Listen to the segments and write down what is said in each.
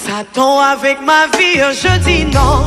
Satan avec ma vie, je dis non.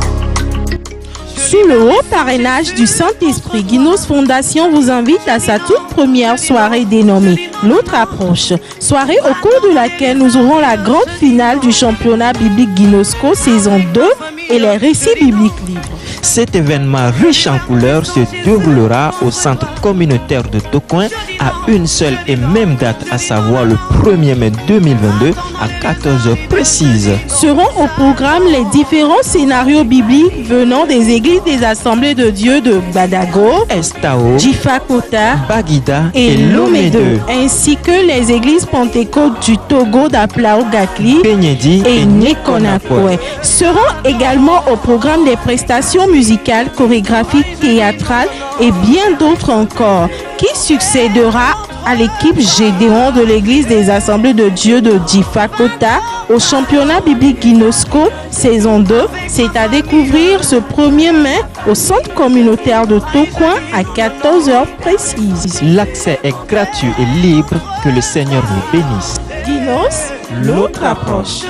Sous le haut parrainage du Saint-Esprit, Guinos Fondation vous invite à sa toute première soirée dénommée L'autre approche. Soirée au cours de laquelle nous aurons la grande finale du championnat biblique Guinosco saison 2 et les récits bibliques libres. Cet événement riche en couleurs se déroulera au centre communautaire de Tocoin à une seule et même date, à savoir le 1er mai 2022 à 14h précises. Seront au programme les différents scénarios bibliques venant des églises des Assemblées de Dieu de Badago, Estao, Jifakota, Bagida et Lomé 2, ainsi que les églises pentecôtes du Togo d'Aplao Gatli Penyedi et Nekonakwe. Seront également au programme des prestations musicales, chorégraphiques, théâtrales et bien d'autres encore, qui succédera à l'équipe Gédéon de l'église des Assemblées de Dieu de Jifakota au championnat biblique Guinosco saison 2. C'est à découvrir ce 1er mai au centre communautaire de Tocoin à 14h précises. L'accès est gratuit et libre. Que le Seigneur nous bénisse. Guinos, l'autre approche.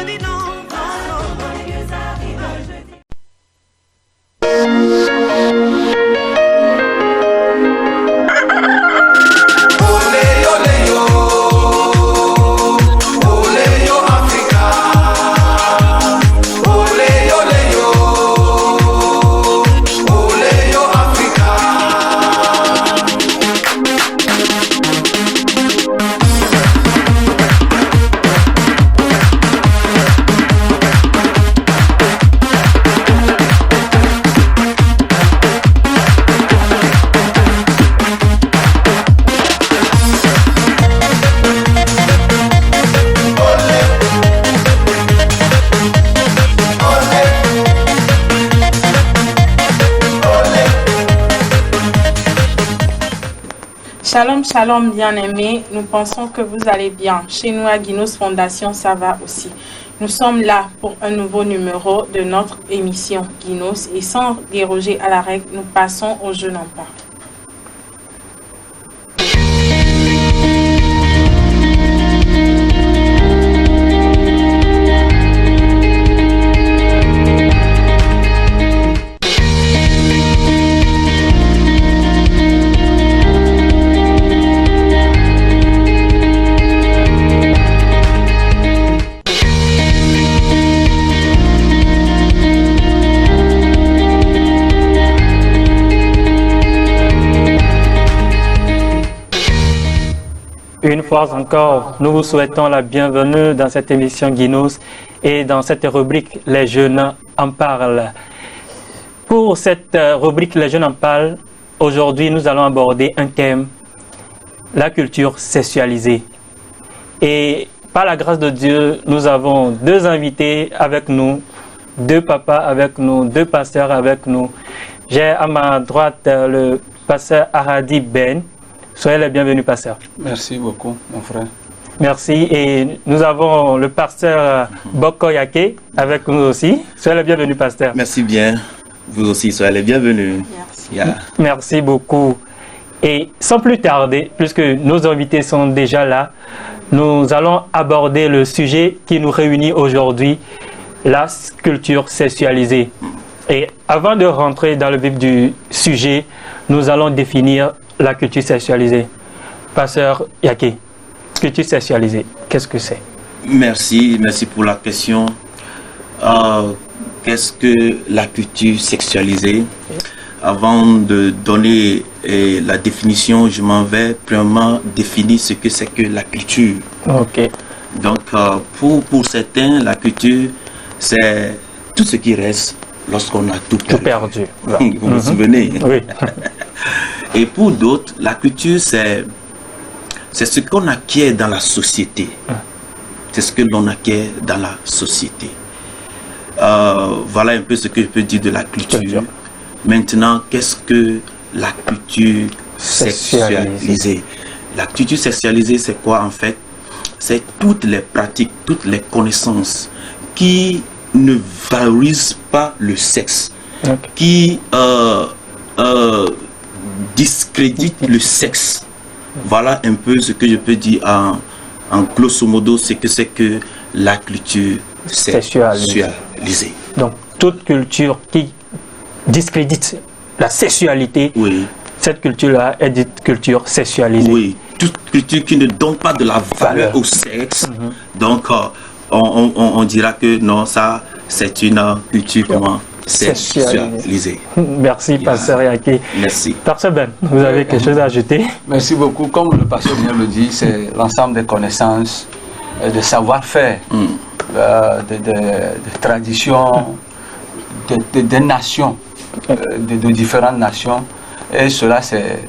Shalom, shalom, bien-aimés. Nous pensons que vous allez bien. Chez nous, à Guinos Fondation, ça va aussi. Nous sommes là pour un nouveau numéro de notre émission Guinos et sans déroger à la règle, nous passons au Je n'en parle. Une fois encore, nous vous souhaitons la bienvenue dans cette émission Guinos et dans cette rubrique Les Jeunes en parlent. Pour cette rubrique Les Jeunes en parlent, aujourd'hui nous allons aborder un thème, la culture sexualisée. Et par la grâce de Dieu, nous avons deux invités avec nous, deux papas avec nous, deux pasteurs avec nous. J'ai à ma droite le pasteur Aradi Ben. Soyez les bienvenus, pasteur. Merci beaucoup, mon frère. Merci. Et nous avons le pasteur Boko Yake avec nous aussi. Soyez les bienvenus, pasteur. Merci bien. Vous aussi, soyez les bienvenus. Merci. Yeah. Merci beaucoup. Et sans plus tarder, puisque nos invités sont déjà là, nous allons aborder le sujet qui nous réunit aujourd'hui, la culture sexualisée. Et avant de rentrer dans le vif du sujet, nous allons définir la culture sexualisée. Pasteur Yake, culture sexualisée, qu'est-ce que c'est? Merci pour la question. Qu'est-ce que la culture sexualisée? Avant de donner la définition, je m'en vais premièrement définir ce que c'est que la culture. Ok. Donc, pour certains, la culture, c'est tout ce qui reste lorsqu'on a tout perdu. Vous vous souvenez? Oui. Et pour d'autres, la culture, c'est ce qu'on acquiert dans la société. C'est ce que l'on acquiert dans la société. Voilà un peu ce que je peux dire de la culture. Maintenant, qu'est-ce que la culture sexualisée? La culture sexualisée, c'est quoi en fait? C'est toutes les pratiques, toutes les connaissances qui ne valorisent pas le sexe, qui discréditent le sexe. Voilà un peu ce que je peux dire en grosso modo, c'est que la culture sexualisé. Donc, toute culture qui discrédite la sexualité, Oui. cette culture-là est dite culture sexualisée. Oui, toute culture qui ne donne pas de la valeur au sexe, donc on dira que non, ça c'est une culture comment sexualisée. Merci, Pasteur Yaki. Merci. Pasteur Ben, vous avez quelque chose à ajouter? Merci beaucoup. Comme le pasteur vient de le dire, c'est l'ensemble des connaissances, de savoir-faire, de traditions, des nations, de différentes nations. Et cela,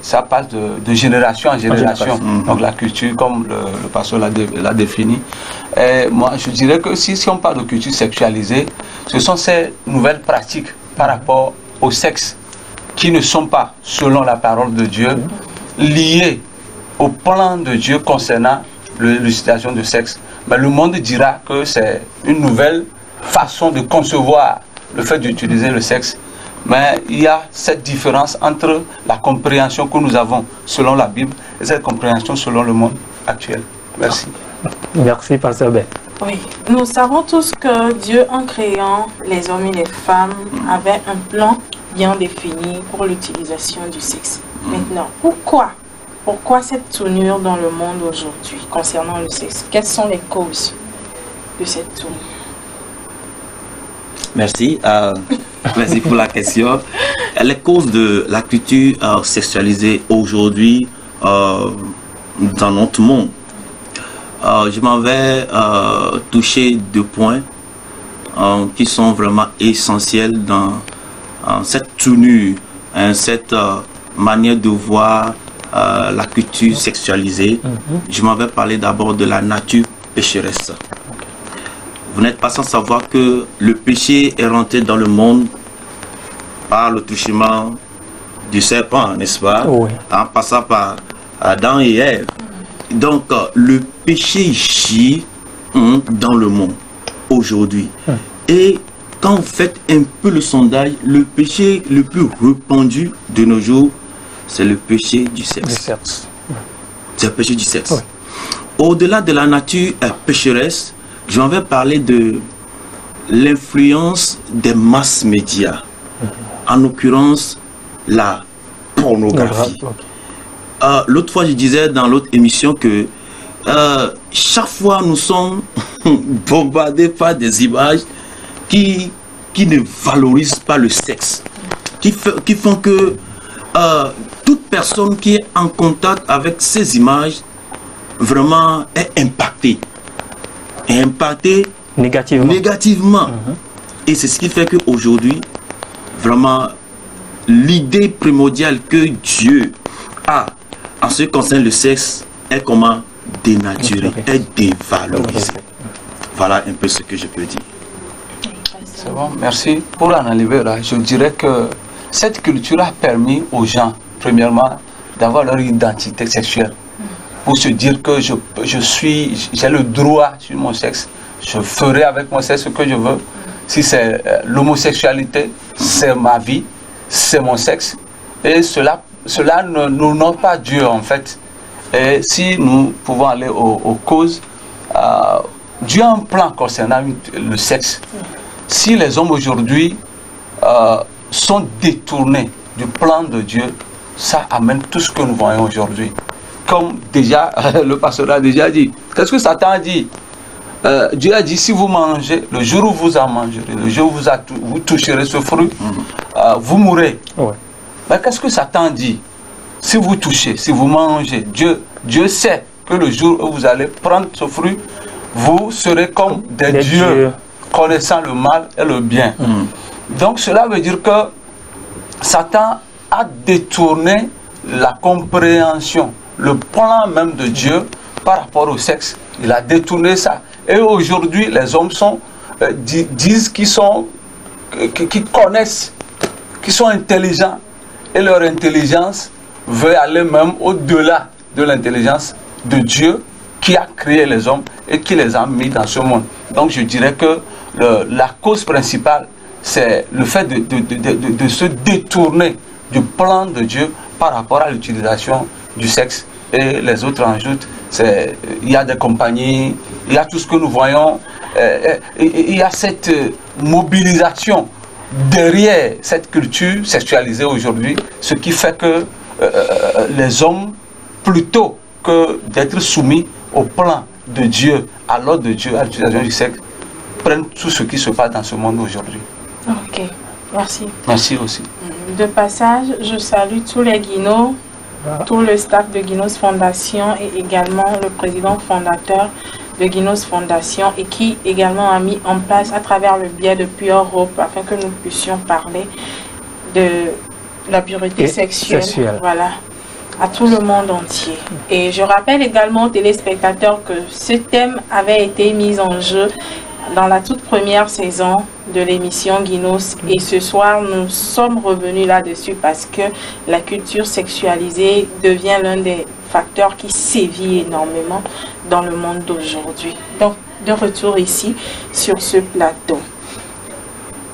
ça passe de génération en génération. Donc la culture, comme le pasteur l'a défini. Et moi, je dirais que si on parle de culture sexualisée, ce sont ces nouvelles pratiques par rapport au sexe qui ne sont pas, selon la parole de Dieu, liées au plan de Dieu concernant l'utilisation du sexe. Mais le monde dira que c'est une nouvelle façon de concevoir le fait d'utiliser le sexe. Mais il y a cette différence entre la compréhension que nous avons selon la Bible et cette compréhension selon le monde actuel. Merci. Merci, Pasteur Ben. Oui, nous savons tous que Dieu, en créant les hommes et les femmes, avait un plan bien défini pour l'utilisation du sexe. Maintenant, pourquoi cette tournure dans le monde aujourd'hui concernant le sexe? Quelles sont les causes de cette tournure? Merci. Merci pour la question. Les causes de la culture sexualisée aujourd'hui dans notre monde. Je m'en vais toucher 2 points qui sont vraiment essentiels dans cette tournure, cette manière de voir la culture sexualisée. Je m'en vais parler d'abord de la nature pécheresse. Vous n'êtes pas sans savoir que le péché est rentré dans le monde par le truchement du serpent, n'est-ce pas? Oui. En passant par Adam et Ève. Donc, le péché gît dans le monde aujourd'hui. Et quand vous faites un peu le sondage, le péché le plus répandu de nos jours, c'est le péché du sexe. C'est le péché du sexe. Oui. Au-delà de la nature pécheresse, j'en vais parler de l'influence des masses médias, en l'occurrence la pornographie. L'autre fois, je disais dans l'autre émission que chaque fois nous sommes bombardés par des images qui ne valorisent pas le sexe, qui font que toute personne qui est en contact avec ces images vraiment est impactée. Négativement. Et c'est ce qui fait qu'aujourd'hui, vraiment, l'idée primordiale que Dieu a en ce qui concerne le sexe est comment dénaturée, est dévalorisée. Voilà un peu ce que je peux dire. C'est bon, merci. Pour en arriver là, je dirais que cette culture a permis aux gens, premièrement, d'avoir leur identité sexuelle. Pour se dire que j'ai le droit sur mon sexe, je ferai avec mon sexe ce que je veux. Si c'est l'homosexualité, c'est ma vie, c'est mon sexe. Et cela n'honore pas Dieu en fait. Et si nous pouvons aller aux causes, Dieu a un plan concernant le sexe. Si les hommes aujourd'hui sont détournés du plan de Dieu, ça amène tout ce que nous voyons aujourd'hui. Comme déjà, le pasteur a déjà dit. Qu'est-ce que Satan a dit? Dieu a dit, si vous mangez, le jour où vous en mangerez, le jour où vous toucherez ce fruit, vous mourrez. Ouais. Mais qu'est-ce que Satan dit? Si vous touchez, si vous mangez, Dieu sait que le jour où vous allez prendre ce fruit, vous serez comme des dieux, connaissant le mal et le bien. Donc cela veut dire que Satan a détourné la compréhension, le plan même de Dieu par rapport au sexe. Il a détourné ça. Et aujourd'hui, les hommes disent qu'ils connaissent, qu'ils sont intelligents. Et leur intelligence veut aller même au-delà de l'intelligence de Dieu qui a créé les hommes et qui les a mis dans ce monde. Donc je dirais que la cause principale, c'est le fait de se détourner du plan de Dieu par rapport à l'utilisation du sexe. Et les autres en ajoutent, il y a des compagnies, il y a tout ce que nous voyons, il y a cette mobilisation derrière cette culture sexualisée aujourd'hui, ce qui fait que les hommes, plutôt que d'être soumis au plan de Dieu, à l'ordre de Dieu, à l'utilisation du sexe, prennent tout ce qui se passe dans ce monde aujourd'hui. Ok, merci. Merci aussi. De passage, je salue tous les Guinos, tout le staff de Guinos Fondation et également le président fondateur de Guinos Fondation et qui également a mis en place à travers le biais de Pure Hope afin que nous puissions parler de la pureté sexuelle. Voilà, à tout le monde entier. Et je rappelle également aux téléspectateurs que ce thème avait été mis en jeu dans la toute première saison de l'émission Guinos et ce soir nous sommes revenus là-dessus parce que la culture sexualisée devient l'un des facteurs qui sévit énormément dans le monde d'aujourd'hui. Donc de retour ici sur ce plateau.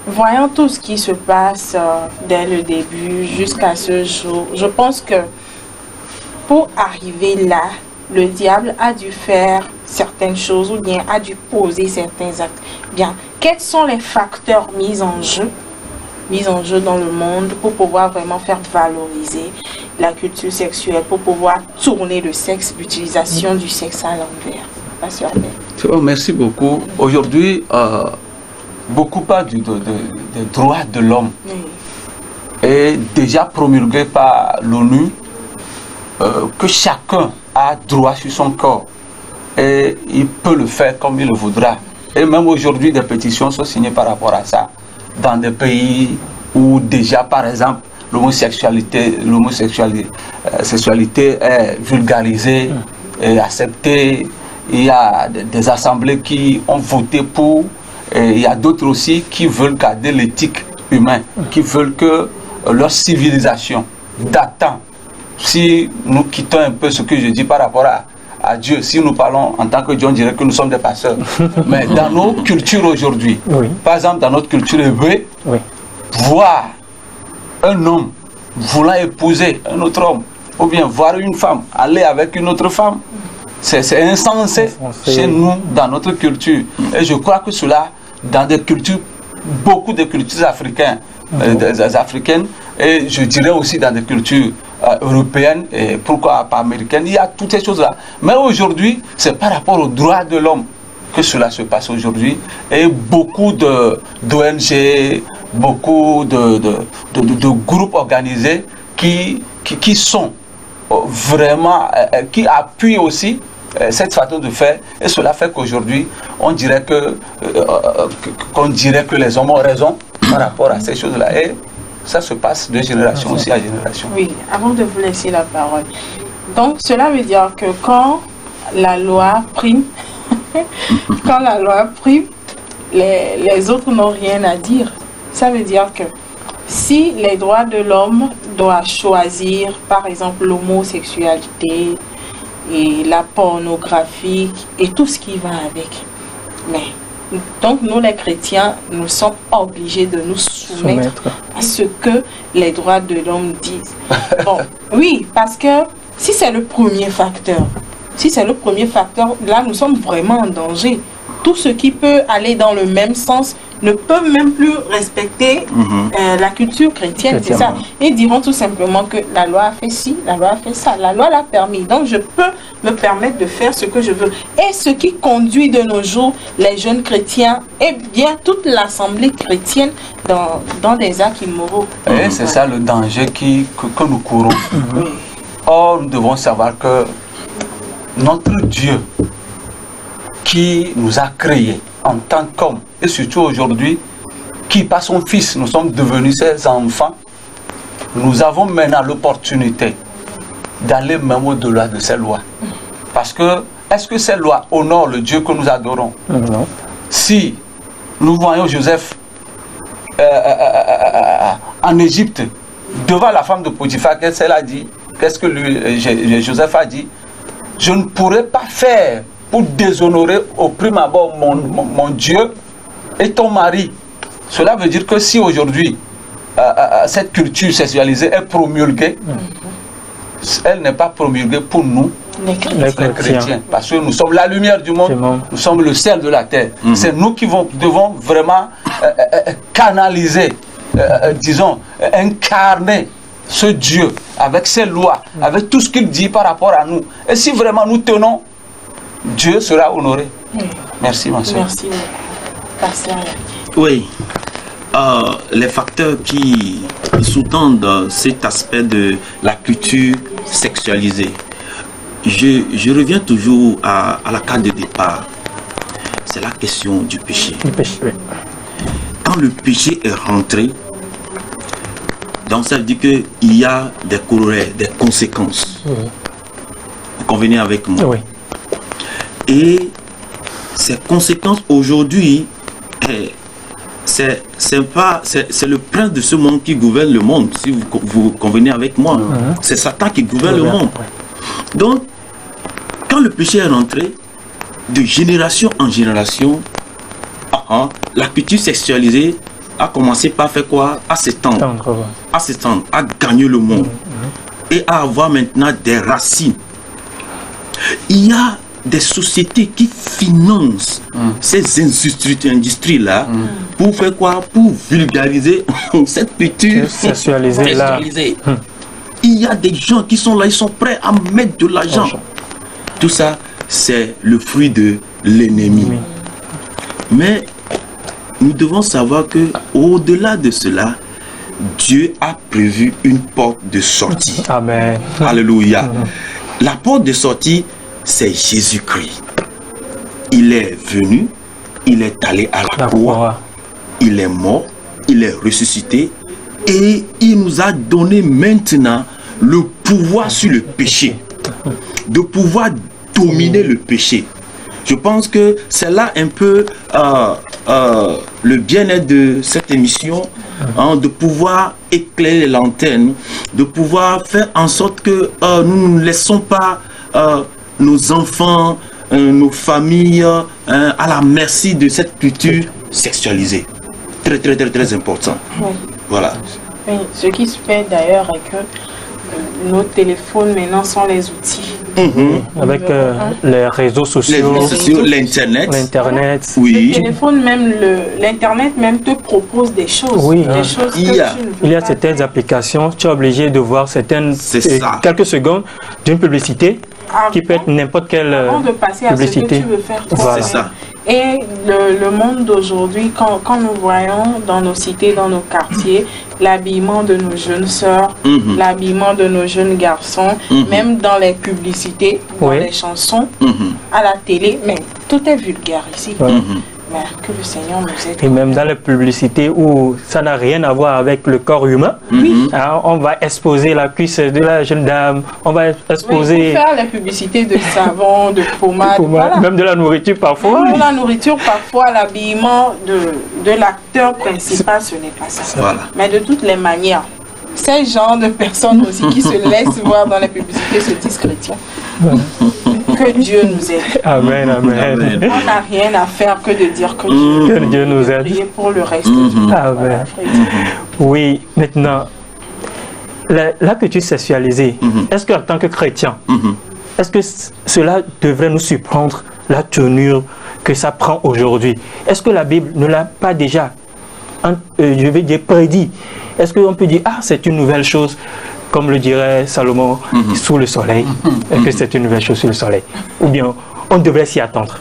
Voyant tout ce qui se passe dès le début jusqu'à ce jour, je pense que pour arriver là, le diable a dû faire certaines choses ou bien a dû poser certains actes. Bien, quels sont les facteurs mis en jeu dans le monde pour pouvoir vraiment faire valoriser la culture sexuelle, pour pouvoir tourner le sexe, l'utilisation du sexe à l'envers? Pasteur Ben. Merci beaucoup. Aujourd'hui, beaucoup parlent des droits de l'homme et déjà promulgué par l'ONU que chacun a droit sur son corps et il peut le faire comme il le voudra. Et même aujourd'hui, des pétitions sont signées par rapport à ça dans des pays où déjà, par exemple, l'homosexualité est vulgarisée et acceptée. Il y a des assemblées qui ont voté pour, et il y a d'autres aussi qui veulent garder l'éthique humaine, qui veulent que leur civilisation datant. Si nous quittons un peu ce que je dis par rapport à Dieu, si nous parlons en tant que Dieu, on dirait que nous sommes des pasteurs. Mais dans nos cultures aujourd'hui, par exemple dans notre culture hébreu, voir un homme voulant épouser un autre homme, ou bien voir une femme aller avec une autre femme, c'est insensé chez nous, dans notre culture. Et je crois que cela, dans des cultures, beaucoup de cultures africaines, et je dirais aussi dans des cultures européennes et pourquoi pas américaines, il y a toutes ces choses-là. Mais aujourd'hui, c'est par rapport aux droits de l'homme que cela se passe aujourd'hui. Et beaucoup d'ONG, beaucoup de groupes organisés qui sont vraiment, qui appuient aussi cette façon de faire. Et cela fait qu'aujourd'hui, on dirait qu'on dirait que les hommes ont raison par rapport à ces choses-là. Et ça se passe de génération aussi à génération. Oui, avant de vous laisser la parole. Donc, cela veut dire que quand la loi prime, les autres n'ont rien à dire. Ça veut dire que si les droits de l'homme doivent choisir, par exemple, l'homosexualité et la pornographie et tout ce qui va avec, mais donc nous les chrétiens, nous sommes obligés de nous soumettre à ce que les droits de l'homme disent. Bon, oui, parce que si c'est le premier facteur, là nous sommes vraiment en danger. Tout ce qui peut aller dans le même sens ne peut même plus respecter la culture chrétienne, c'est ça. Ils diront tout simplement que la loi a fait ci, la loi a fait ça, la loi l'a permis. Donc je peux me permettre de faire ce que je veux. Et ce qui conduit de nos jours les jeunes chrétiens et bien toute l'assemblée chrétienne dans des actes immoraux. Et c'est ça le danger que nous courons. Or, nous devons savoir que notre Dieu qui nous a créés en tant qu'hommes, et surtout aujourd'hui, qui par son Fils, nous sommes devenus ses enfants, nous avons maintenant l'opportunité d'aller même au-delà de ces lois. Parce que, est-ce que ces lois honorent le Dieu que nous adorons? Non. Si nous voyons Joseph en Égypte, devant la femme de Potiphar, qu'est-ce que Joseph a dit? Je ne pourrais pas faire pour déshonorer au prime abord mon Dieu et ton mari. Cela veut dire que si aujourd'hui cette culture sexualisée est promulguée, elle n'est pas promulguée pour nous, Les chrétiens. Parce que nous sommes la lumière du monde, nous sommes le sel de la terre. C'est nous qui devons vraiment canaliser, disons, incarner ce Dieu avec ses lois, avec tout ce qu'il dit par rapport à nous. Et si vraiment nous tenons, Dieu sera honoré. Merci, ma soeur. Merci. Pasteur. Oui. Les facteurs qui sous-tendent cet aspect de la culture sexualisée. Je reviens toujours à la carte de départ. C'est la question du péché. Quand le péché est rentré, donc ça veut dire qu'il y a des corollaires, des conséquences. Vous convenez avec moi? Oui. Et ces conséquences aujourd'hui, c'est le prince de ce monde qui gouverne le monde, si vous convenez avec moi. C'est Satan qui gouverne le monde. Donc, quand le péché est rentré, de génération en génération, la culture sexualisée a commencé par faire quoi? À s'étendre, à gagner le monde et à avoir maintenant des racines. Il y a des sociétés qui financent ces industries-là pour faire quoi? Pour vulgariser cette culture sexualisée là. Il y a des gens qui sont là, ils sont prêts à mettre de l'argent. Tout ça, c'est le fruit de l'ennemi. Mais nous devons savoir que au-delà de cela, Dieu a prévu une porte de sortie. Amen. Alléluia. La porte de sortie, c'est Jésus-Christ. Il est venu, il est allé à la croix, il est mort, il est ressuscité et il nous a donné maintenant le pouvoir sur le péché, de pouvoir dominer le péché. Je pense que c'est là un peu le bien-être de cette émission, de pouvoir éclairer les lanternes, de pouvoir faire en sorte que nous ne laissons pas nos enfants, nos familles à la merci de cette culture sexualisée. Très, très, très, très important. Voilà. Oui, ce qui se fait d'ailleurs est que nos téléphones maintenant sont les outils. Avec les réseaux sociaux, l'internet. Oui. Le téléphone, même l'internet même te propose des choses. Oui. Des choses il y a certaines applications, tu es obligé de voir quelques secondes d'une publicité qui peut être n'importe quelle avant de passer publicité. À ce que tu veux faire voilà. C'est ça. Et le monde d'aujourd'hui, quand nous voyons dans nos cités, dans nos quartiers, l'habillement de nos jeunes sœurs, l'habillement de nos jeunes garçons, même dans les publicités, dans les chansons, à la télé, mais tout est vulgaire ici. Mais que le Seigneur nous aide. Et même dans les publicités où ça n'a rien à voir avec le corps humain, on va exposer la cuisse de la jeune dame, on va exposer... Pour faire les publicités de savon, de pommade, voilà. Même de la nourriture parfois. Même de la nourriture parfois, l'habillement de l'acteur principal, ce n'est pas ça. Voilà. Mais de toutes les manières, ces genres de personnes aussi qui se laissent voir dans les publicités se disent chrétiens. Que Dieu nous aide. Amen, amen. On n'a rien à faire que de dire que Dieu nous aide. Prier pour le reste du temps. Amen. Oui, maintenant, la culture sexualisée, est-ce qu'en tant que chrétien, est-ce que cela devrait nous surprendre, la tournure que ça prend aujourd'hui? Est-ce que la Bible ne l'a pas déjà, je vais dire, prédit? Est-ce qu'on peut dire, c'est une nouvelle chose, comme le dirait Salomon, sous le soleil, que c'est une nouvelle chose sous le soleil? Ou bien, on devrait s'y attendre?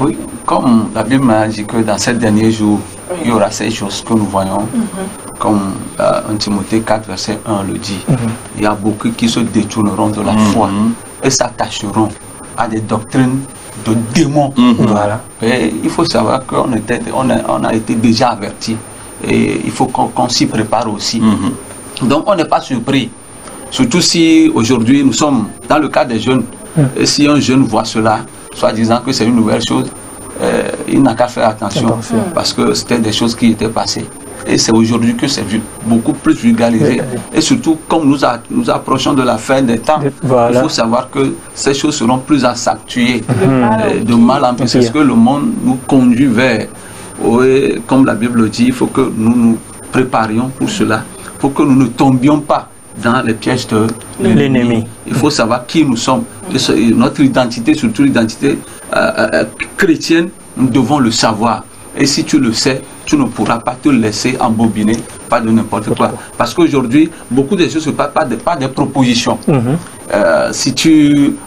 Oui, comme la Bible m'a dit que dans ces derniers jours, il y aura ces choses que nous voyons, comme 1 Timothée 4, verset 1 le dit. Il y a beaucoup qui se détourneront de la foi et s'attacheront à des doctrines de démons. Voilà. Et il faut savoir qu'on a été déjà avertis. Et il faut qu'on s'y prépare aussi. Donc on n'est pas surpris. Surtout si aujourd'hui nous sommes dans le cas des jeunes. Et si un jeune voit cela, soit disant que c'est une nouvelle chose, il n'a qu'à faire attention. Parce que c'était des choses qui étaient passées. Et c'est aujourd'hui que c'est beaucoup plus vulgarisé. Et surtout, comme nous approchons de la fin des temps, il faut savoir que ces choses seront plus à s'actuer de mal en plus. Parce que le monde nous conduit vers... comme la Bible dit, il faut que nous nous préparions pour cela. Il faut que nous ne tombions pas dans les pièges de l'ennemi. Il faut savoir qui nous sommes. Et notre identité, surtout l'identité chrétienne, nous devons le savoir. Et si tu le sais, tu ne pourras pas te laisser embobiner pas de n'importe quoi. Parce qu'aujourd'hui, beaucoup de choses ne sont pas des propositions. Si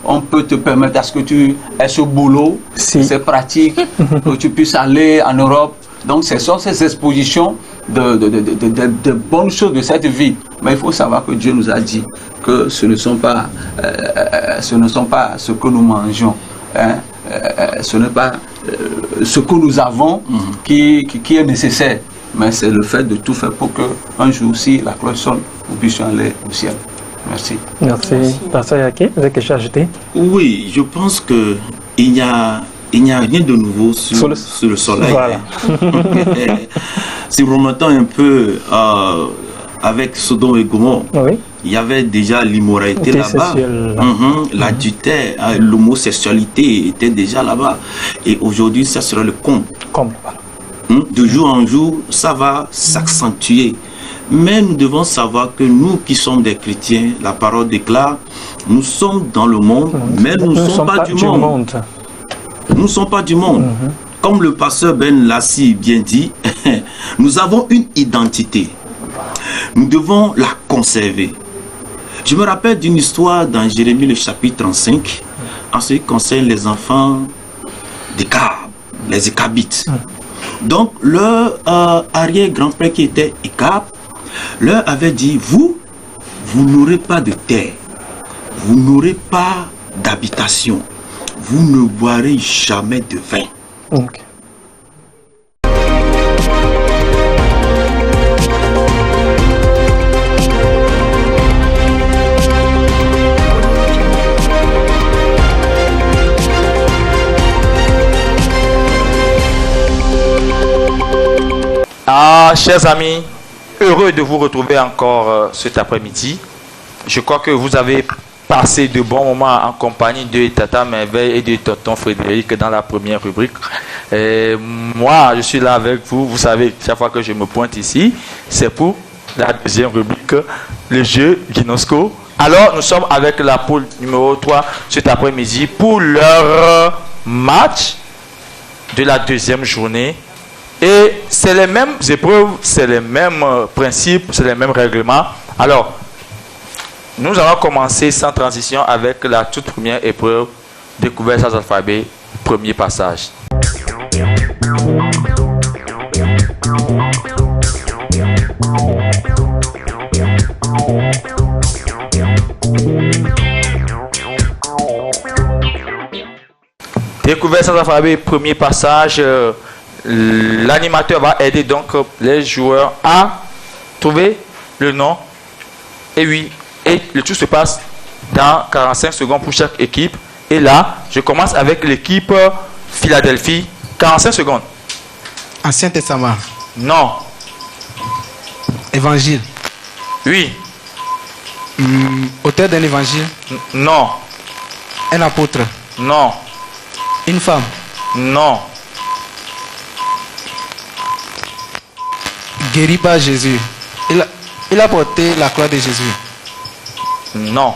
on peut te permettre à ce que tu aies ce boulot, c'est pratique, que tu puisses aller en Europe. Donc ce sont ces expositions de bonnes choses de cette vie. Mais il faut savoir que Dieu nous a dit que ce ne sont pas ce que nous mangeons. Ce n'est pas ce que nous avons qui est nécessaire. Mais c'est le fait de tout faire pour qu'un jour, si la cloche sonne, nous puissions aller au ciel. Merci. Merci. Pasteur Yake, vous avez quelque chose à ajouter? Oui, je pense qu'il n'y a rien de nouveau sur le soleil. Voilà. Si vous remontez un peu avec Sodome et Gomorrhe, Oui. il y avait déjà l'immoralité là-bas. L'adultère, l'homosexualité était déjà là-bas. Et aujourd'hui, ça sera le comble. De jour en jour, ça va s'accentuer. Mais nous devons savoir que nous qui sommes des chrétiens, la parole déclare, nous sommes dans le monde, mais nous ne sommes pas du monde. Nous ne sommes pas du monde. Comme le pasteur Ben Lassi bien dit, nous avons une identité. Nous devons la conserver. Je me rappelle d'une histoire dans Jérémie le chapitre 35, en ce qui concerne les enfants d'Écab, les Écabites. Donc leur arrière-grand-père qui était Écab, leur avait dit, vous n'aurez pas de terre, vous n'aurez pas d'habitation, vous ne boirez jamais de vin. Okay. Chers amis, heureux de vous retrouver encore cet après-midi. Je crois que vous avez passé de bons moments en compagnie de Tata Merveille et de Tonton Frédéric dans la première rubrique. Moi, je suis là avec vous. Vous savez, chaque fois que je me pointe ici, c'est pour la deuxième rubrique, le jeu Guinosco. Alors, nous sommes avec la poule numéro 3 cet après-midi pour leur match de la deuxième journée. Et c'est les mêmes épreuves, c'est les mêmes principes, c'est les mêmes règlements. Alors, nous allons commencer sans transition avec la toute première épreuve, découverte sans alphabet, premier passage. Découverte sans alphabet, premier passage. L'animateur va aider donc les joueurs à trouver le nom. Et oui, et le tout se passe dans 45 secondes pour chaque équipe. Et là, je commence avec l'équipe Philadelphie. 45 secondes. Ancien Testament. Non. Évangile. Oui. Auteur d'un évangile. Non. Un apôtre. Non. Une femme. Non. Guéri par Jésus. Il a porté la croix de Jésus. Non.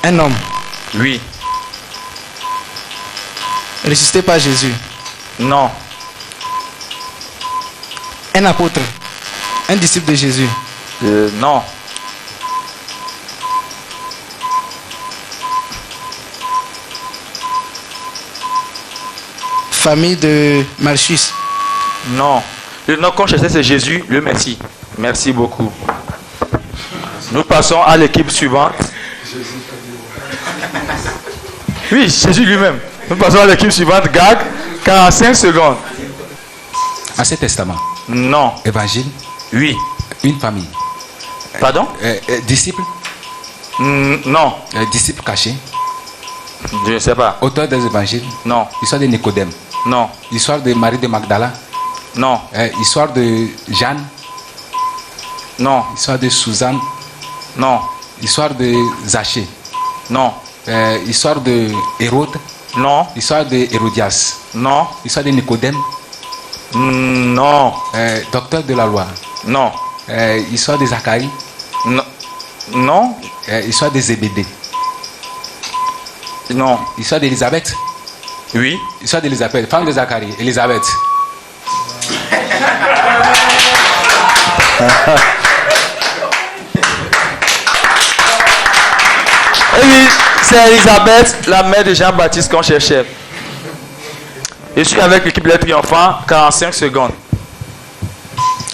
Un homme. Oui. Ressuscité par Jésus. Non. Un apôtre. Un disciple de Jésus. Non. Famille de Malchus. Non. Le nom qu'on cherchait, c'est Jésus, le Messie. Merci beaucoup. Nous passons à l'équipe suivante. Oui, Jésus lui-même. Nous passons à l'équipe suivante. Gag, 45 secondes. Ancien Testament. Non. Évangile. Oui. Une famille. Pardon? Disciple. Non. Disciple caché. Je ne sais pas. Auteur des évangiles. Non. Histoire de Nicodème. Non. Histoire de Marie de Magdala. Non. Histoire de Jeanne. Non. Histoire de Suzanne. Non. Histoire de Zachée. Non. Histoire de Hérode. Non. Histoire de Hérodias. Non. Histoire de Nicodème. Non. Docteur de la loi. Non. Histoire de Zacharie. Non. Non. Histoire de Zébédée. Non. Histoire d'Élisabeth. Oui. Histoire d'Élisabeth, femme de Zacharie, Élisabeth. Eh oui, c'est Élisabeth, la mère de Jean-Baptiste qu'on cherchait. Je suis avec l'équipe Les Triomphants, 45 secondes.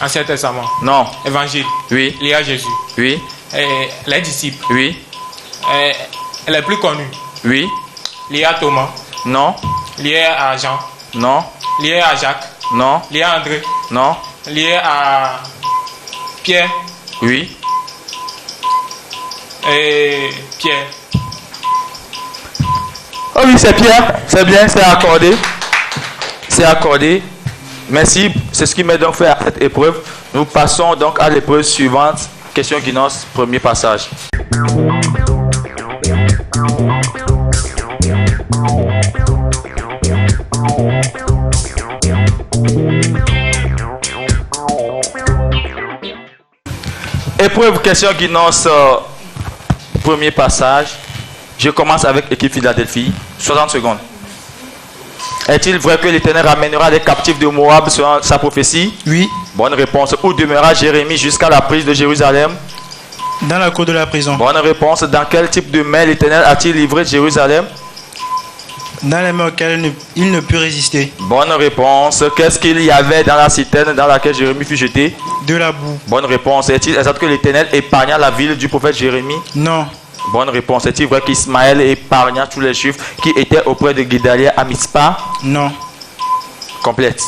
Ancien Testament. Non. Évangile. Oui. Lié à Jésus. Oui. Les disciples. Oui. Elle est plus connue. Oui. Lié à Thomas. Non. Lié à Jean. Non. Lié à Jacques. Non. Lié à André. Non. Lié à Pierre. Oui. Et Pierre. Oh oui, c'est Pierre. C'est bien, c'est accordé. C'est accordé. Merci. C'est ce qui m'a donc fait à cette épreuve. Nous passons donc à l'épreuve suivante. Question Guinos, premier passage. Épreuve question Guinos, premier passage. Je commence avec l'équipe Philadelphie. 60 secondes. Est-il vrai que l'Éternel ramènera les captifs de Moab selon sa prophétie? Oui. Bonne réponse. Où demeura Jérémie jusqu'à la prise de Jérusalem? Dans la cour de la prison. Bonne réponse. Dans quel type de main l'Éternel a-t-il livré Jérusalem? Dans les mains auxquelles il ne put résister. Bonne réponse. Qu'est-ce qu'il y avait dans la citerne dans laquelle Jérémie fut jeté? De la boue. Bonne réponse. Est-il exact que l'Éternel épargna la ville du prophète Jérémie? Non. Bonne réponse. Est-il vrai qu'Ismaël épargna tous les Juifs qui étaient auprès de Guédalia à Mitzpah? Non. Complète.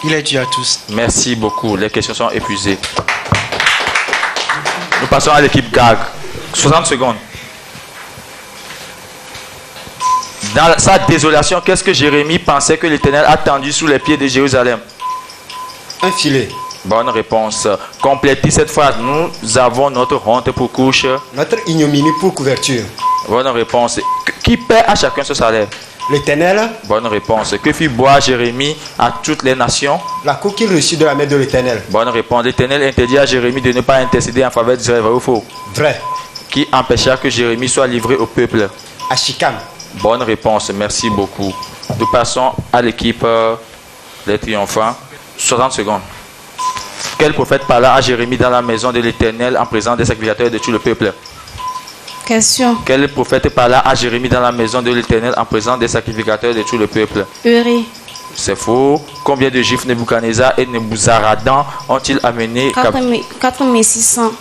Il est dû à tous. Merci beaucoup. Les questions sont épuisées. Nous passons à l'équipe GAG. 60 secondes. Dans sa désolation, qu'est-ce que Jérémie pensait que l'Éternel a tendu sous les pieds de Jérusalem? Un filet. Bonne réponse. Complétez cette phrase. Nous avons notre honte pour couche. Notre ignominie pour couverture. Bonne réponse. Qui paie à chacun ce salaire? L'Éternel. Bonne réponse. Que fit boire Jérémie à toutes les nations? La coupe qu'il reçut de la main de l'Éternel. Bonne réponse. L'Éternel interdit à Jérémie de ne pas intercéder en faveur d'Israël. Vrai ou faux? Vrai. Qui empêcha que Jérémie soit livré au peuple? À Shicam. Bonne réponse. Merci beaucoup. Nous passons à l'équipe des triomphants. 60 secondes. Quel prophète parla à Jérémie dans la maison de l'Éternel en présence des sacrificateurs de tout le peuple? Question. Quel prophète parla à Jérémie dans la maison de l'Éternel en présence des sacrificateurs de tout le peuple? Uri. C'est faux. Combien de Juifs Nebuchadnezzar et Nebuzaradan ont-ils amené? 4600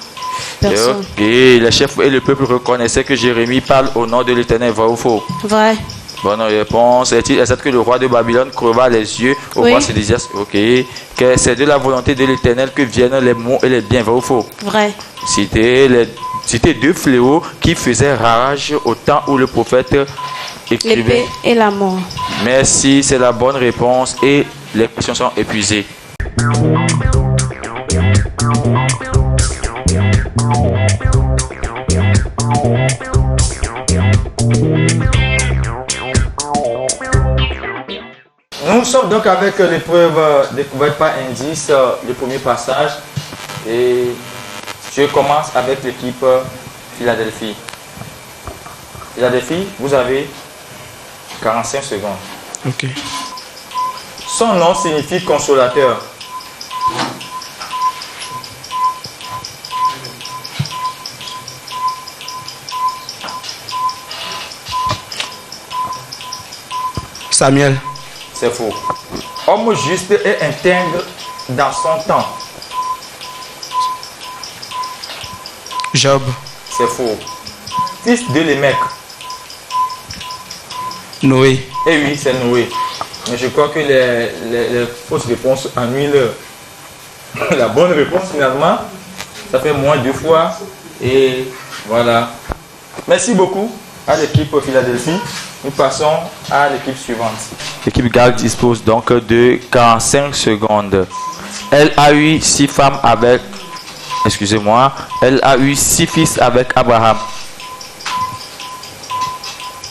personnes. Ok. Les chefs et le peuple reconnaissaient que Jérémie parle au nom de l'Éternel. Vrai ou faux? Vrai. Bonne réponse. Est-il exact que le roi de Babylone creva les yeux au roi Sédécias? Ok. Que c'est de la volonté de l'Éternel que viennent les maux et les biens. Vrai ou faux? Vrai. Citez deux fléaux qui faisaient rage au temps où le prophète écrivait. L'épée et la mort. Merci, c'est la bonne réponse et les questions sont épuisées. Nous sommes donc avec l'épreuve découverte par indice, le premier passage. Et je commence avec l'équipe Philadelphie. Philadelphie, vous avez 45 secondes. Ok. Son nom signifie consolateur. Samuel. C'est faux. Homme juste et intègre dans son temps. Job. C'est faux. Fils de Lémec. Noé. Eh oui, c'est Noé. Mais je crois que les fausses réponses annulent la bonne réponse finalement. Ça fait moins 2 fois. Et voilà. Merci beaucoup à l'équipe Philadelphie. Nous passons à l'équipe suivante. L'équipe GAG dispose donc de 45 secondes. Elle a eu 6 femmes avec... Excusez-moi. Elle a eu 6 fils avec Abraham.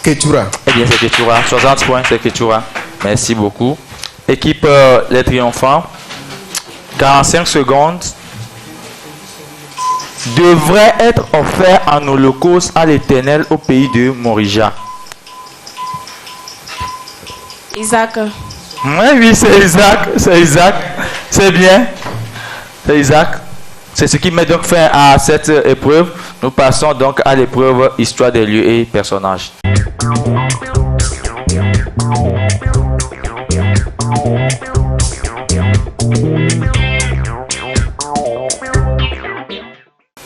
Ketura. Eh bien, c'est Ketura. 60 points, c'est Ketura. Merci beaucoup. Équipe Les Triomphants. 45 secondes. devrait être offert en holocauste à l'Éternel au pays de Morija? Isaac. Oui, c'est Isaac. C'est Isaac. C'est bien. C'est Isaac. C'est ce qui met donc fin à cette épreuve. Nous passons donc à l'épreuve histoire des lieux et personnages.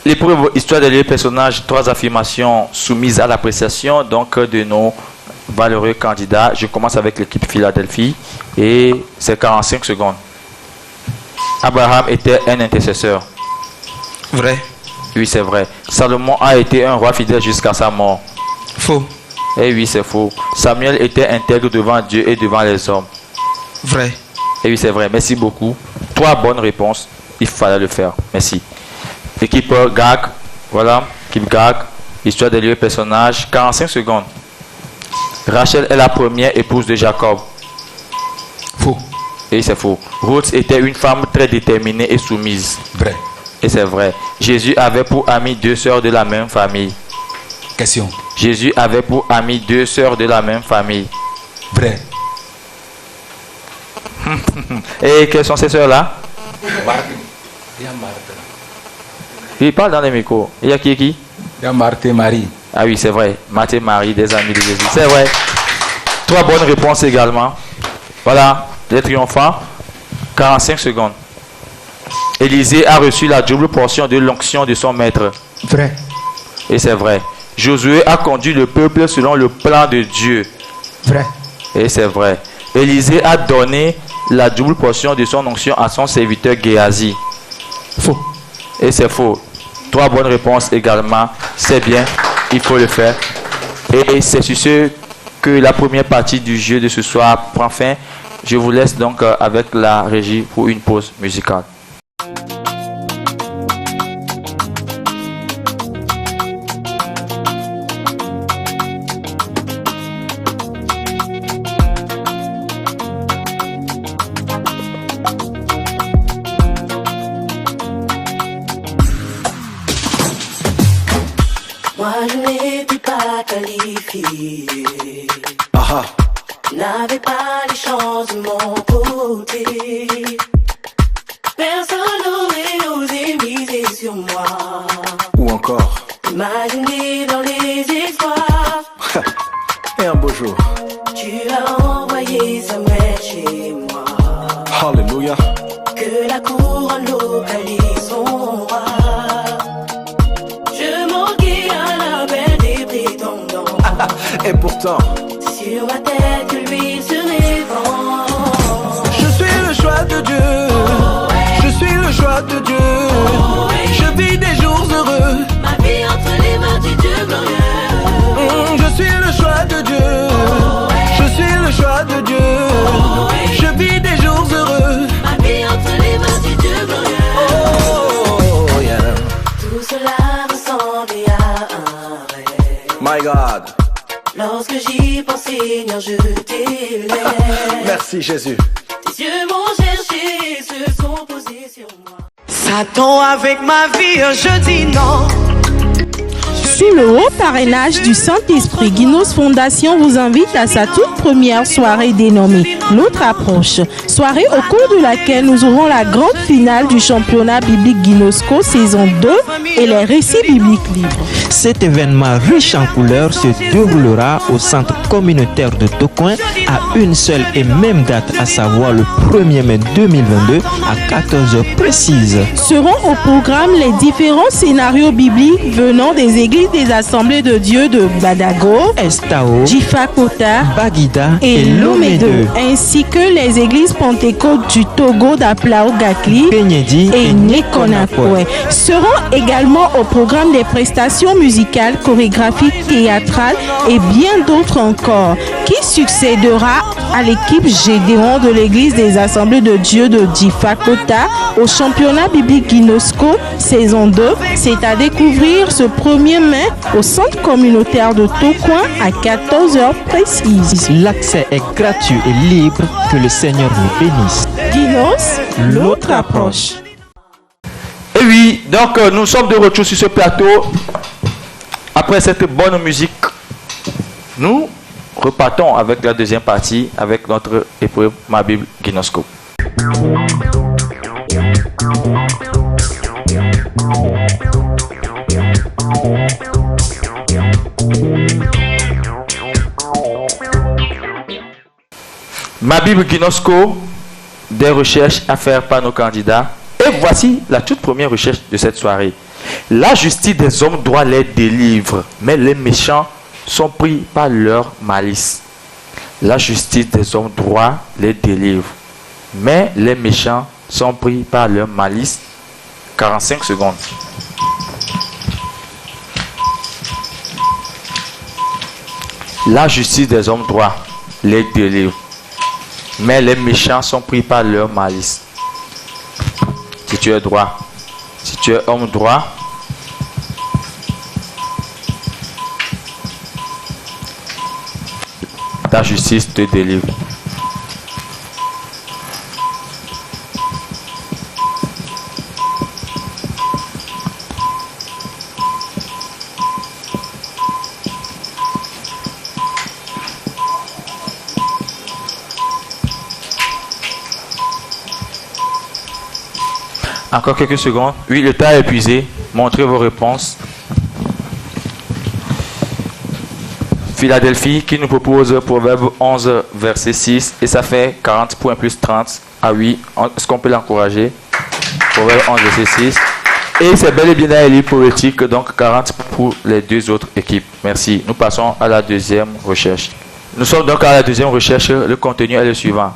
L'épreuve histoire des lieux et personnages, 3 affirmations soumises à l'appréciation donc de nos valeureux candidats. Je commence avec l'équipe Philadelphie et c'est 45 secondes. Abraham était un intercesseur. Vrai. Oui, c'est vrai. Salomon a été un roi fidèle jusqu'à sa mort. Faux. Eh oui, c'est faux. Samuel était intègre devant Dieu et devant les hommes. Vrai. Eh oui, c'est vrai. Merci beaucoup. 3 bonnes réponses. Il fallait le faire. Merci. Équipe GAG. Voilà. Équipe GAG. Histoire des lieux et personnages. 45 secondes. Rachel est la première épouse de Jacob. Faux. Et c'est faux. Ruth était une femme très déterminée et soumise. Vrai. Et c'est vrai. Jésus avait pour amis 2 sœurs de la même famille. Question. Jésus avait pour amis 2 sœurs de la même famille. Vrai. Et quelles sont ces sœurs-là? Marthe. Il y a Marthe. Il parle dans les micros. Il y a qui? Il y a Marthe et Marie. Ah oui, c'est vrai. Marthe et Marie, des amis de Jésus. C'est vrai. 3 bonnes réponses également. Voilà, les triomphants. 45 secondes. Élisée a reçu la double portion de l'onction de son maître. Vrai. Et c'est vrai. Josué a conduit le peuple selon le plan de Dieu. Vrai. Et c'est vrai. Élisée a donné la double portion de son onction à son serviteur Géasi. Faux. Et c'est faux. 3 bonnes réponses également. C'est bien. Il faut le faire. Et c'est sur ce que la première partie du jeu de ce soir prend fin. Je vous laisse donc avec la régie pour une pause musicale. Moi je n'étais pas qualifié. N'avais pas les chances de mon côté. Personne n'aurait osé miser sur moi. Ou encore. Imaginer dans les espoirs. Et un beau jour. Tu as envoyé Samuel chez moi. Alléluia. Que la couronne localise son roi. Je manquais à l'appel des prétendants. Et pourtant, c'est sur ma tête que lui se répand. je suis le choix de Dieu. Je suis le choix de Dieu. Je vis des jours heureux. Ma vie entre les mains du Dieu glorieux. Je suis le choix de Dieu. Je suis le choix de Dieu. Je vis des jours heureux. Ma vie entre les mains du Dieu glorieux. Oh yeah. Tout cela ressemblait à un rêve. My God. Lorsque j'y pense, Seigneur, je t'élève. Merci Jésus. Tes yeux m'ont cherché, se sont posés sur moi. Satan, avec ma vie, je dis non. Sous le haut parrainage du Saint-Esprit, Guinos Fondation vous invite à sa toute première soirée dénommée L'autre approche. Soirée au cours de laquelle nous aurons la grande finale du championnat biblique Guinosco saison 2 et les récits bibliques libres. Cet événement riche en couleurs se déroulera au centre communautaire de Tocoin à une seule et même date, à savoir le 1er mai 2022 à 14h précises. Seront au programme les différents scénarios bibliques venant des églises des Assemblées de Dieu de Badago, Estao, Jifakota, Bagida et Lomé2, ainsi que les églises pentecôtes du Togo d'Aplao Gakli et Nekonakwe. Seront également au programme des prestations musicales, chorégraphiques, théâtrales et bien d'autres encore, qui succédera à l'équipe Gédéon de l'église des Assemblées de Dieu de Jifakota au championnat biblique Guinosco saison 2. C'est à découvrir ce 1er mai au centre communautaire de Tocoin à 14h précises. L'accès est gratuit et libre. Que le Seigneur nous bénisse. Guinos, l'autre approche. Et oui, donc nous sommes de retour sur ce plateau. Après cette bonne musique, nous repartons avec la deuxième partie, avec notre épreuve Ma Bible Guinoscope. Ma Bible Guinoscope, des recherches à faire par nos candidats. Et voici la toute première recherche de cette soirée. La justice des hommes droits les délivre, mais les méchants sont pris par leur malice. La justice des hommes droits les délivre, mais les méchants sont pris par leur malice. 45 secondes. La justice des hommes droits les délivre, mais les méchants sont pris par leur malice. Si tu es droit, si tu es homme droit, ta justice te délivre. Encore quelques secondes. Oui, le temps est épuisé. Montrez vos réponses. Philadelphie qui nous propose Proverbe 11, verset 6. Et ça fait 40 points plus 30. Ah oui, est-ce qu'on peut l'encourager? Proverbe 11, verset 6. Et c'est bel et bien un livre poétique. Donc 40 pour les deux autres équipes. Merci. Nous passons à la deuxième recherche. Nous sommes donc à la deuxième recherche. Le contenu est le suivant.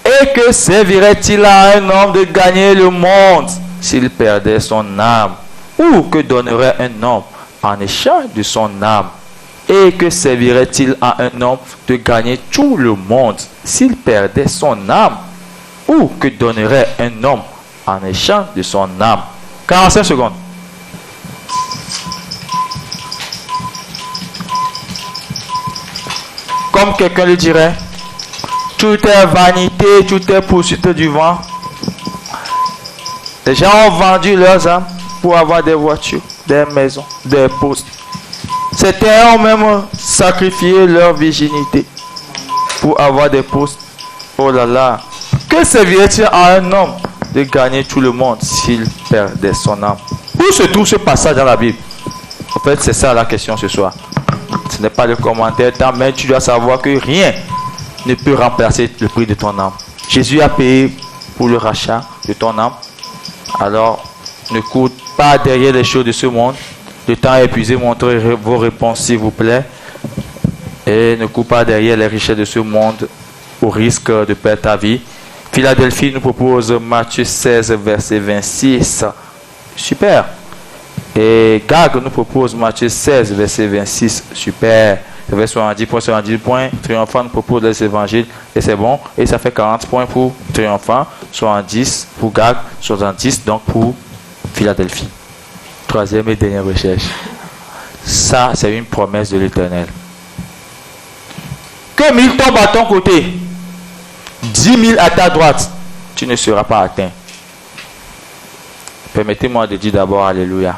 Et que servirait-il à un homme de gagner le monde s'il perdait son âme? Ou que donnerait un homme en échange de son âme? Et que servirait-il à un homme de gagner tout le monde s'il perdait son âme? Ou que donnerait un homme en échange de son âme? 45 secondes. Comme quelqu'un le dirait, tout est vanité, tout est poursuite du vent. Les gens ont vendu leurs âmes pour avoir des voitures, des maisons, des postes. Certains ont même sacrifié leur virginité pour avoir des postes. Oh là là. Que servirait-il à un homme de gagner tout le monde s'il perdait son âme? Où se trouve ce passage dans la Bible? En fait, c'est ça la question ce soir. Ce n'est pas le commentaire, mais tu dois savoir que rien ne peut remplacer le prix de ton âme. Jésus a payé pour le rachat de ton âme. Alors, ne cours pas derrière les choses de ce monde. Le temps est épuisé. Montrez vos réponses, s'il vous plaît. Et ne cours pas derrière les richesses de ce monde au risque de perdre ta vie. Philadelphie nous propose Matthieu 16, verset 26. Super. Et Gag nous propose Matthieu 16, verset 26. Super. Verset 70 points. Triomphant nous propose les évangiles. Et c'est bon. Et ça fait 40 points pour Triomphant. 70 pour Gag. 70 donc pour Philadelphie. Troisième et dernière recherche. Ça, c'est une promesse de l'Éternel. Que 1000 tombent à ton côté, 10 000 à ta droite, tu ne seras pas atteint. Permettez-moi de dire d'abord Alléluia.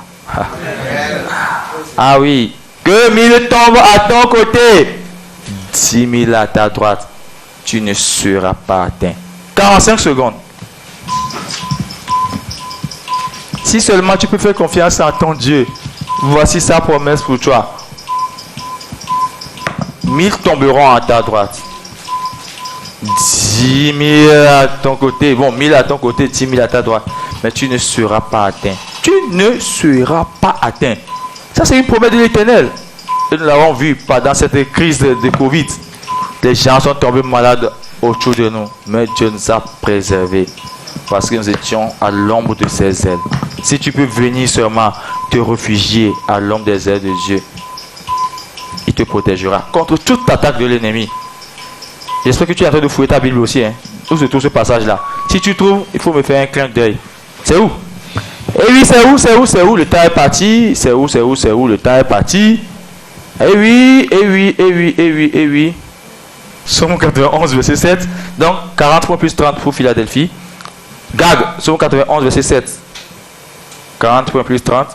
Ah oui. Que 1000 tombent à ton côté, 10 000 à ta droite, tu ne seras pas atteint. 45 secondes. Si seulement tu peux faire confiance en ton Dieu, voici sa promesse pour toi. 1000 tomberont à ta droite. 10 000 à ton côté. Bon, 1000 à ton côté, 10 000 à ta droite. Mais tu ne seras pas atteint. Tu ne seras pas atteint. Ça, c'est une promesse de l'Éternel. Et nous l'avons vu pendant cette crise de Covid. Les gens sont tombés malades autour de nous. Mais Dieu nous a préservés. Parce que nous étions à l'ombre de ses ailes. Si tu peux venir seulement te réfugier à l'ombre des ailes de Dieu, il te protégera contre toute attaque de l'ennemi. J'espère que tu es en train de fouiller ta Bible aussi. Où se trouve ce passage-là? Si tu trouves, il faut me faire un clin d'œil. C'est où? Eh oui, c'est où? Le temps est parti. C'est où? Le temps est parti. Eh oui. Somme 91, verset 7. Donc, 40 points plus 30 pour Philadelphie. Gag, Somme 91, verset 7. 40 points plus 30.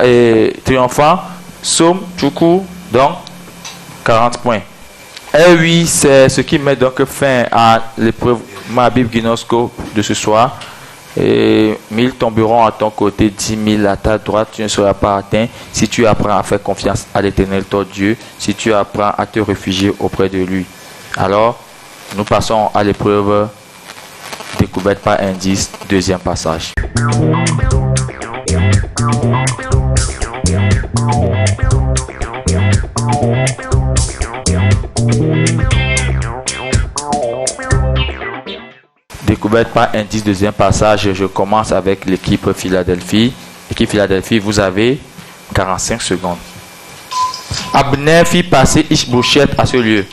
Et triomphant, somme, tout court, donc 40 points. Et oui, c'est ce qui met donc fin à l'épreuve Mabib Guinosco de ce soir. Et 1000 tomberont à ton côté, 10 000 à ta droite, tu ne seras pas atteint si tu apprends à faire confiance à l'Éternel ton Dieu, si tu apprends à te réfugier auprès de lui. Alors, nous passons à l'épreuve découverte par indice, deuxième passage. Découverte par indice, deuxième passage. Je commence avec l'équipe Philadelphie. Équipe Philadelphie, vous avez 45 secondes. Abner fit passer Ishbosheth à ce lieu.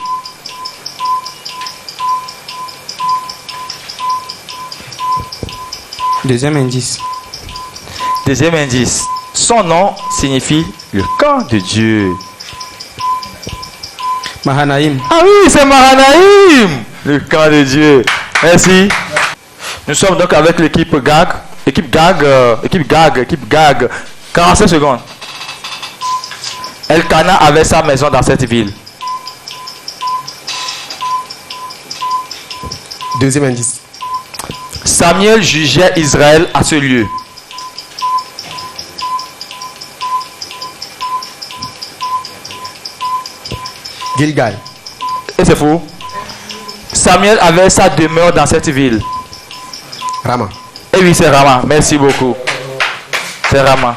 Deuxième indice. Deuxième indice. Son nom signifie le camp de Dieu. Mahanaïm. Ah oui, c'est Mahanaïm, le camp de Dieu. Merci. Nous sommes donc avec l'équipe GAG. Équipe GAG. 45 secondes. Elkana avait sa maison dans cette ville. Deuxième indice. Samuel jugeait Israël à ce lieu. Gilgal. Et c'est faux. Samuel avait sa demeure dans cette ville. Rama. Et oui, c'est Rama. Merci beaucoup. C'est Rama.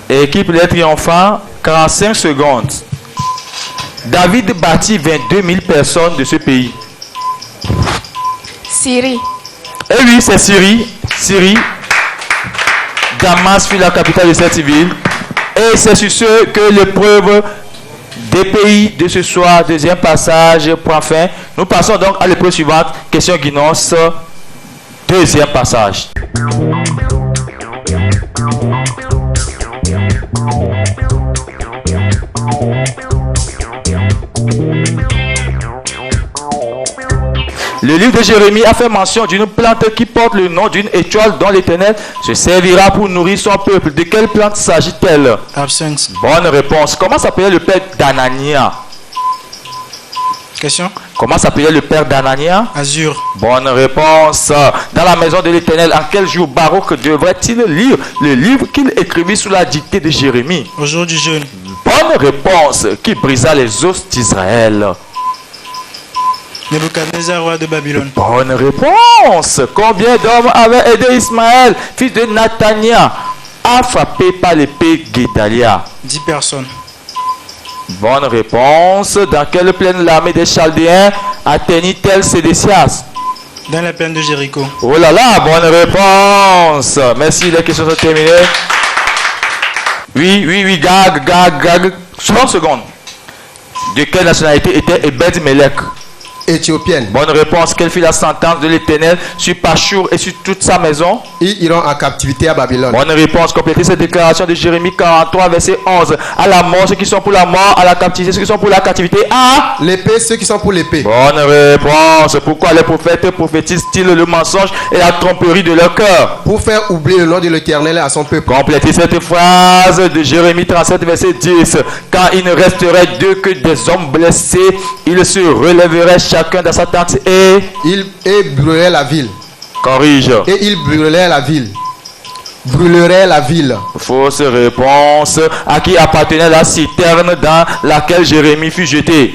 Et équipe les triomphants, 45 secondes. David bâtit 22 000 personnes de ce pays. Syrie. Et oui, c'est Syrie. Syrie. Damas fut la capitale de cette ville. Et c'est sur ce que l'épreuve des pays de ce soir, deuxième passage, point fin. Nous passons donc à l'épreuve suivante. Question Guinos, deuxième passage. Le livre de Jérémie a fait mention d'une plante qui porte le nom d'une étoile dont l'Éternel se servira pour nourrir son peuple. De quelle plante s'agit-elle? Absence. Bonne réponse. Comment s'appelait le père d'Anania? Question. Comment s'appelait le père d'Anania? Azur. Bonne réponse. Dans la maison de l'Éternel, en quel jour Baruch devrait-il lire le livre qu'il écrivit sous la dictée de Jérémie? Au jour du jeûne. Bonne réponse. Qui brisa les os d'Israël? Nebuchadnezzar, roi de Babylone. Bonne réponse. Combien d'hommes avaient aidé Ismaël, fils de Nathania, à frapper par l'épée Guédalia? 10 personnes. Bonne réponse. Dans quelle plaine l'armée des Chaldéens atteignit-elle Sédécias? Dans la plaine de Jéricho. Oh là là, bonne réponse. Merci, les questions sont terminées. Oui, gag. 60 secondes. De quelle nationalité était Ebed-Melech? Éthiopienne. Bonne réponse. Quelle fut la sentence de l'Éternel sur Pachur et sur toute sa maison? Ils iront en captivité à Babylone. Bonne réponse. Complétez cette déclaration de Jérémie 43, verset 11. À la mort, ceux qui sont pour la mort. À la captivité, ceux qui sont pour la captivité. À l'épée, ceux qui sont pour l'épée. Bonne réponse. Pourquoi les prophètes prophétisent-ils le mensonge et la tromperie de leur cœur? Pour faire oublier le nom de l'Éternel à son peuple. Complétez cette phrase de Jérémie 37, verset 10. Quand il ne resterait d'eux que des hommes blessés, ils se relèveraient chacun dans sa tente et brûlerait la ville. Corrige. Et il brûlerait la ville. Brûlerait la ville. Fausse réponse. À qui appartenait la citerne dans laquelle Jérémie fut jeté?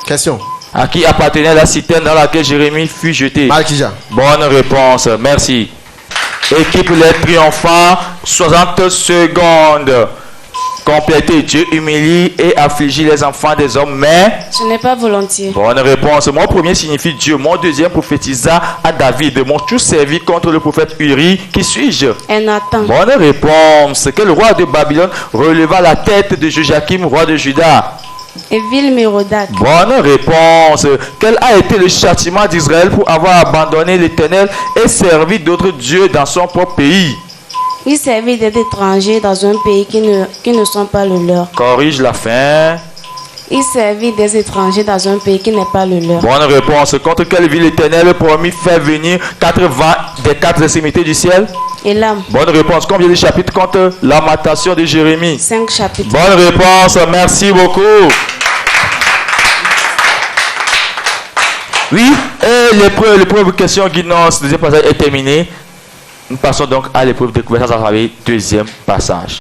Question. À qui appartenait la citerne dans laquelle Jérémie fut jeté? Malkija. Bonne réponse. Merci. Équipe les triomphants, 60 secondes. Complétez. Dieu humilie et affligit les enfants des hommes, mais Ce n'est pas volontiers. bonne réponse. Mon premier signifie Dieu. Mon deuxième prophétisa à David. Mon tout servi contre le prophète Uri. Qui suis-je? Un Nathan. Bonne réponse. Quel roi de Babylone releva la tête de Joachim, roi de Juda? Évil-Mérodach. Bonne réponse. Quel a été le châtiment d'Israël pour avoir abandonné l'Éternel et servi d'autres dieux dans son propre pays? Il servit des étrangers dans un pays qui ne sont pas le leur. Corrige la fin. Il servit des étrangers dans un pays qui n'est pas le leur. Bonne réponse. Contre quelle ville l'Éternel promit faire venir 4 vents des 4 extrémités du ciel? Élam. Bonne réponse. Combien de chapitres compte Lamentation de Jérémie? 5 chapitres. Bonne réponse. Merci beaucoup. Oui, et l'épreuve question Guinos, deuxième passage est terminée. Nous passons donc à l'épreuve de couverture à travers deuxième passage.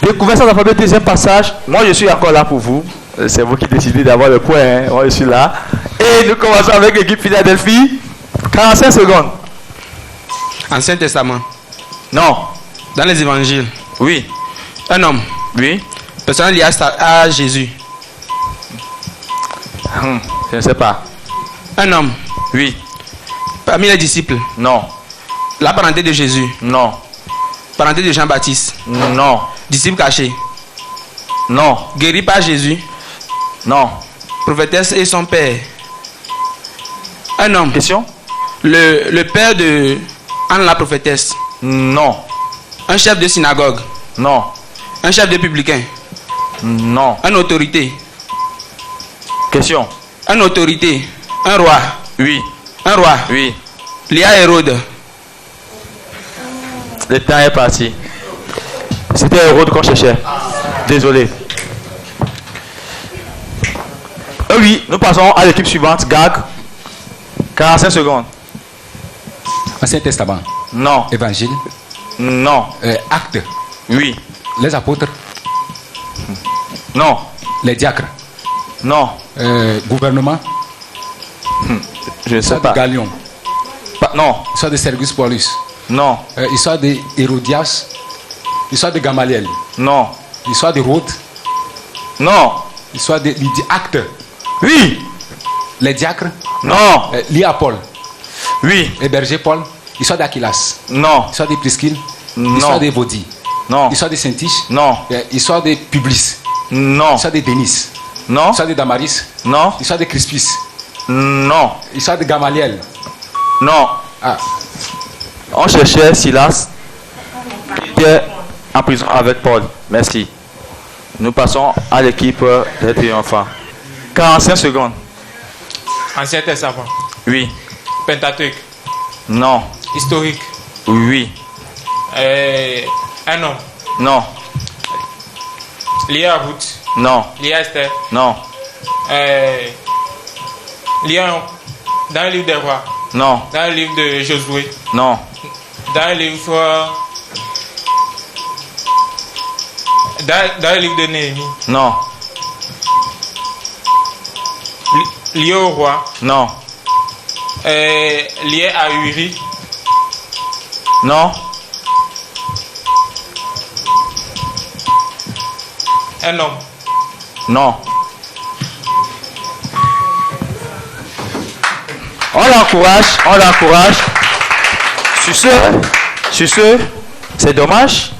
Découverte à travers deuxième passage. Moi, je suis encore là pour vous. C'est vous qui décidez d'avoir le point. Hein. Moi, je suis là. Et nous commençons avec l'équipe Philadelphie. 45 secondes. Ancien Testament. Non. Dans les évangiles. Oui. Un homme. Oui. Personnel lié à Jésus. Je ne sais pas. Un homme. Oui. Parmi les disciples. Non. La parenté de Jésus. Non. Parenté de Jean-Baptiste. Non. Disciple caché. Non. Guéri par Jésus. Non. Prophétesse et son père. Un homme. Question. Le père de Anne la prophétesse. Non. Un chef de synagogue. Non. Un chef de publicain. Non. Une autorité. Question. Une autorité. Un roi. Oui. Un roi. Oui. Lié à Hérode. Le temps est parti. C'était Hérode qu'on cherchait. Désolé. Oui, nous passons à l'équipe suivante. Gag. 45 secondes. Ancien Testament. Non. Évangile. Non. Actes. Oui. Les apôtres. Non. Les diacres. Non. Gouvernement. Je ne sais pas. Galion. Non. Histoire de Sergius Paulus. Non. Histoire de Hérodias. Histoire de Gamaliel. Non. Histoire de Rhodes. Non. Histoire de Actes. Oui. Les diacres. Non. Lié à Paul. Oui. Héberger Paul. Histoire d'Aquilas. Non. Histoire de Priscille. Non. Histoire de Vaudie. Non. Histoire de Saint-Tiche. Non. Histoire de Publis. Non. Histoire de Denis. Non. Histoire de Damaris. Non. Histoire de Crispus. Non. Histoire de Gamaliel. Non. Ah. On cherchait Silas qui était en prison avec Paul. Merci. Nous passons à l'équipe des triomphants. 45 secondes. Ancien Testament. Oui. Pentateuque. Non. Historique. Oui. Un homme. Non. Lié à Ruth. Non. Lié à Esther. Non. Lié dans le livre des rois. Non. Dans le livre de Josué. Non. Dans le livre. Dans le livre de Néhémie. Non. Lié au roi. Non. Lié à Uri. Non. Un homme. Non. On l'encourage, on l'encourage. Sur ce, c'est dommage.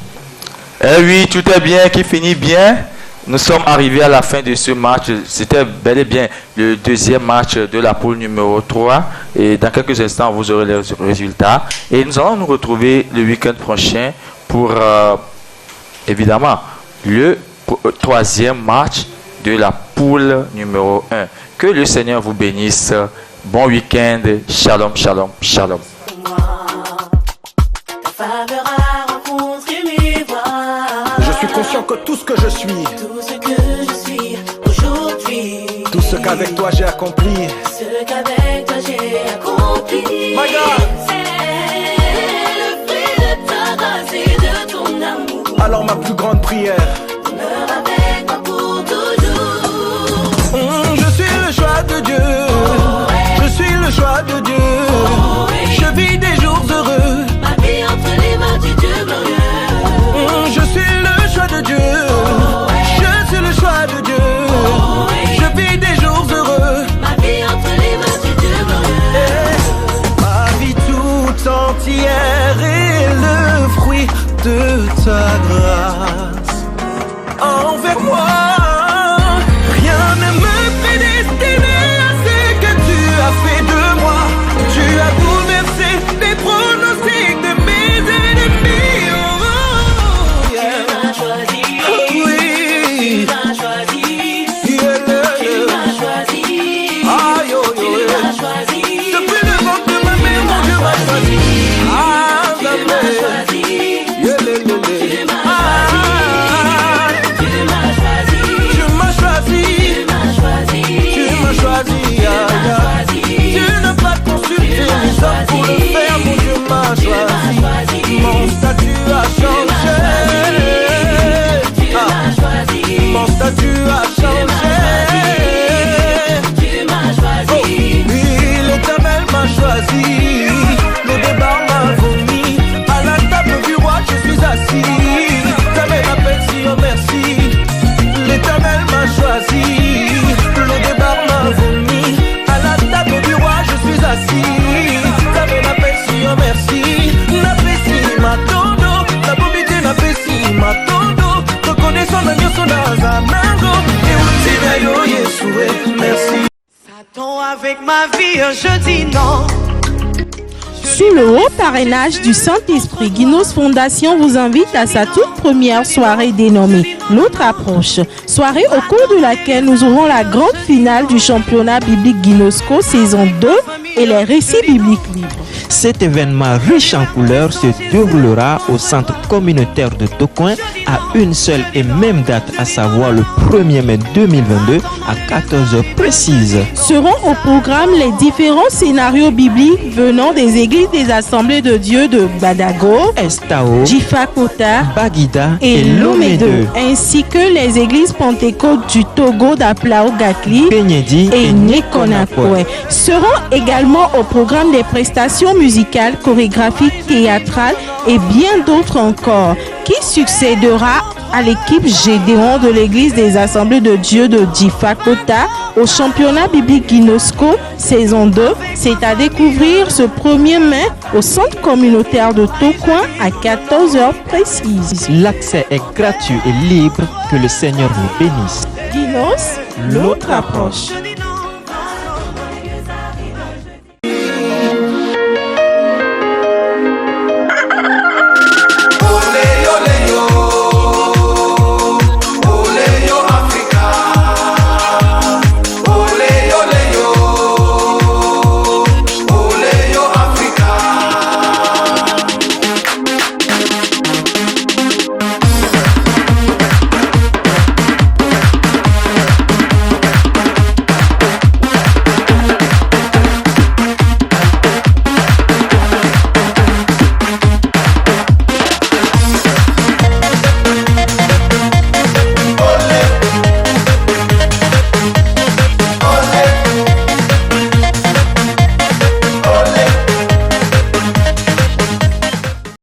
Eh oui, tout est bien, qui finit bien. Nous sommes arrivés à la fin de ce match. C'était bel et bien le deuxième match de la poule numéro 3. Et dans quelques instants, vous aurez les résultats. Et nous allons nous retrouver le week-end prochain pour, évidemment, le troisième match de la poule numéro 1. Que le Seigneur vous bénisse. Bon week-end. Shalom, shalom, shalom. Je suis conscient que tout ce que je suis, aujourd'hui, tout ce qu'avec toi j'ai accompli, ce qu'avec toi j'ai accompli, My God. c'est le fruit de ta grâce et de ton amour. Alors ma plus grande prière, demeure avec moi pour toujours. Je suis le choix de Dieu, je suis le choix de Dieu, je vis des jours heureux, ma vie entre les mains du Dieu glorieux. Je suis le choix de Dieu, je suis le choix de Dieu, je vis des jours heureux, ma vie entre les mains du Dieu glorieux. ma vie tout entière est le fruit de ta grâce envers moi. Rien ne me prédestinait à ce que tu as fait de moi. Tu as bouleversé les pronostics de mes ennemis. Oh, yeah. matondo tokoneso na nyonso naza nango euti na yo Yesu merci. Satan avec ma vie je dis non. Sous le haut parrainage du Saint-Esprit, Guinos Fondation vous invite à sa toute première soirée dénommée L'autre approche. Soirée au cours de laquelle nous aurons la grande finale du championnat biblique Guinosco saison 2 et les récits bibliques libres. Cet événement riche en couleurs se déroulera au centre communautaire de Tocoin à une seule et même date, à savoir le 1er mai 2022 à 14h précises. Seront au programme les différents scénarios bibliques venant des églises des Assemblées de Dieu de Badago, Estao, Jifakota, Bagida et Lomé2, ainsi que les églises pentecôtes du Togo d'Aplao Gakli, Penyedi et Nekonakwe. Seront également au programme des prestations musicales, chorégraphiques, théâtrales et bien d'autres encore, qui succédera à l'équipe Gédéon de l'église des Assemblées de Dieu de Jifakota au championnat biblique Guinosco saison 2. C'est à découvrir ce 1er mai au centre communautaire de Tocoin à 14h précises. L'accès est gratuit et libre. Que le Seigneur vous bénisse. Guinos, l'autre approche.